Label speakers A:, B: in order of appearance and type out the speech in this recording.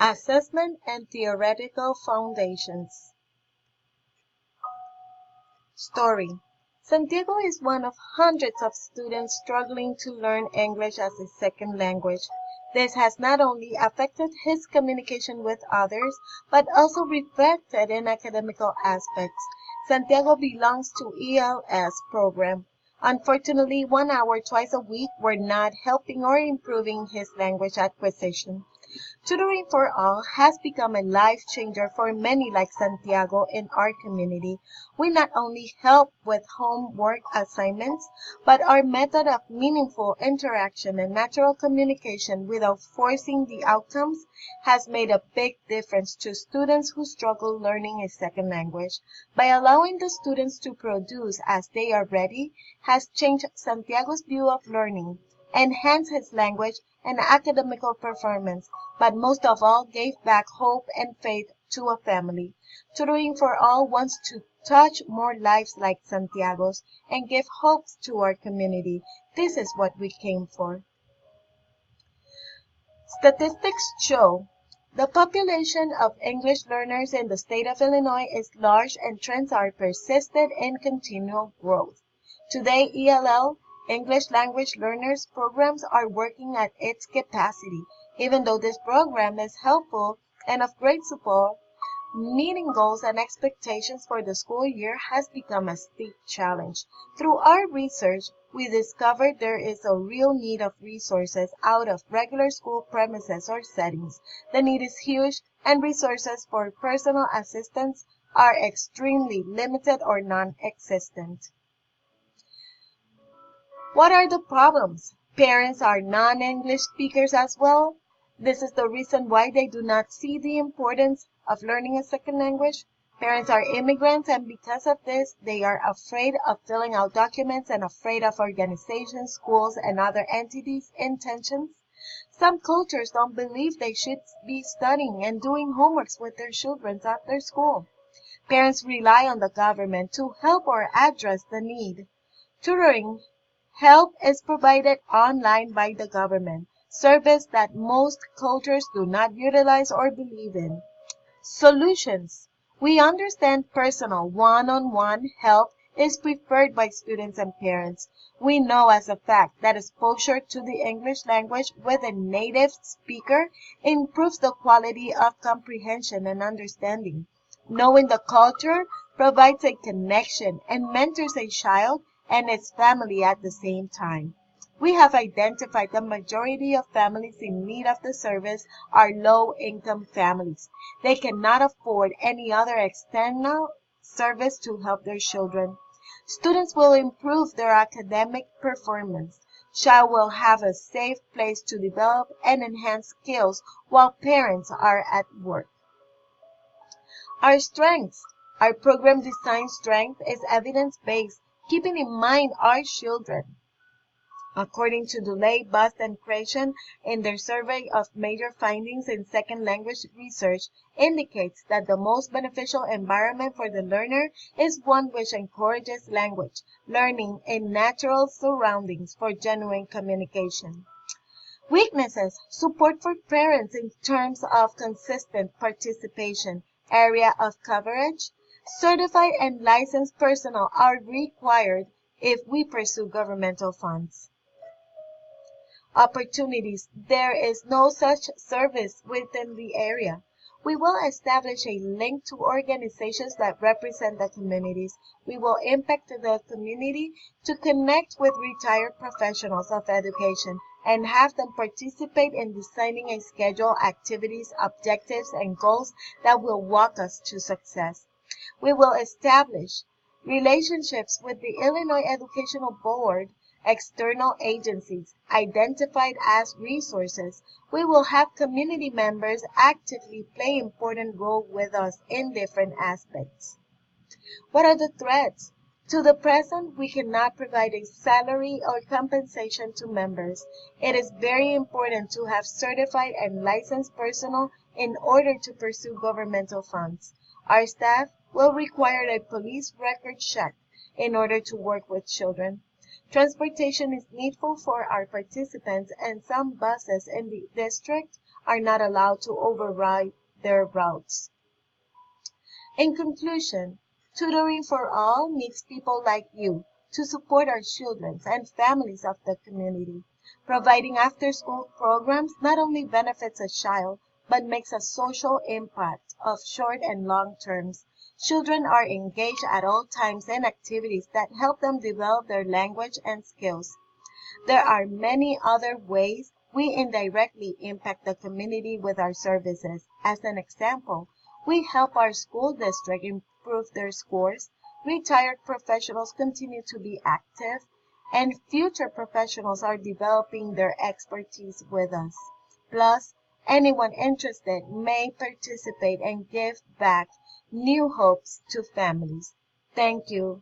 A: Assessment and Theoretical Foundations. Story. Santiago is one of hundreds of students struggling to learn English as a second language. This has not only affected his communication with others, but also reflected in academical aspects. Santiago belongs to ELS program. Unfortunately, 1 hour twice a week were not helping or improving his language acquisition. Tutoring for All has become a life changer for many like Santiago in our community. We not only help with homework assignments, but our method of meaningful interaction and natural communication without forcing the outcomes has made a big difference to students who struggle learning a second language. By allowing the students to produce as they are ready has changed Santiago's view of learning, enhanced his language and academical performance, but most of all gave back hope and faith to a family. Tutoring for All wants to touch more lives like Santiago's and give hopes to our community. This is what we came for. Statistics show the population of English learners in the state of Illinois is large and trends are persistent in continual growth. Today, ELL, English Language Learners programs are working at its capacity. Even though this program is helpful and of great support, meeting goals and expectations for the school year has become a steep challenge. Through our research, we discovered there is a real need of resources out of regular school premises or settings. The need is huge, and resources for personal assistance are extremely limited or non-existent. What are the problems? Parents are non-English speakers as well. This is the reason why they do not see the importance of learning a second language. Parents are immigrants, and because of this, they are afraid of filling out documents and afraid of organizations, schools, and other entities' intentions. Some cultures don't believe they should be studying and doing homeworks with their children after school. Parents rely on the government to help or address the need. Tutoring help is provided online by the government, service that most cultures do not utilize or believe in. Solutions. We understand personal one-on-one help is preferred by students and parents. We know as a fact that exposure to the English language with a native speaker improves the quality of comprehension and understanding. Knowing the culture provides a connection and mentors a child and its family at the same time. We have identified the majority of families in need of the service are low-income families. They cannot afford any other external service to help their children. Students will improve their academic performance. Child will have a safe place to develop and enhance skills while parents are at work. Our strengths. Our program design strength is evidence-based, keeping in mind our children. According to DeLay, Bust, and Creation, in their survey of major findings in second language research, indicates that the most beneficial environment for the learner is one which encourages language learning in natural surroundings for genuine communication. Weaknesses. Support for parents in terms of consistent participation, area of coverage. Certified and licensed personnel are required if we pursue governmental funds. Opportunities. There is no such service within the area. We will establish a link to organizations that represent the communities. We will impact the community to connect with retired professionals of education and have them participate in designing a schedule, activities, objectives, and goals that will walk us to success. We will establish relationships with the Illinois Educational Board, external agencies identified as resources. We will have community members actively play important role with us in different aspects. What are the threats? To the present, we cannot provide a salary or compensation to members. It is very important to have certified and licensed personnel in order to pursue governmental funds. Our staff will require a police record check in order to work with children. Transportation is needful for our participants, and some buses in the district are not allowed to override their routes. In conclusion, Tutoring for All needs people like you to support our children and families of the community. Providing after-school programs not only benefits a child, but makes a social impact of short and long terms. Children are engaged at all times in activities that help them develop their language and skills. There are many other ways we indirectly impact the community with our services. As an example, we help our school district improve their scores, retired professionals continue to be active, and future professionals are developing their expertise with us. Plus, anyone interested may participate and give back new hopes to families. Thank you.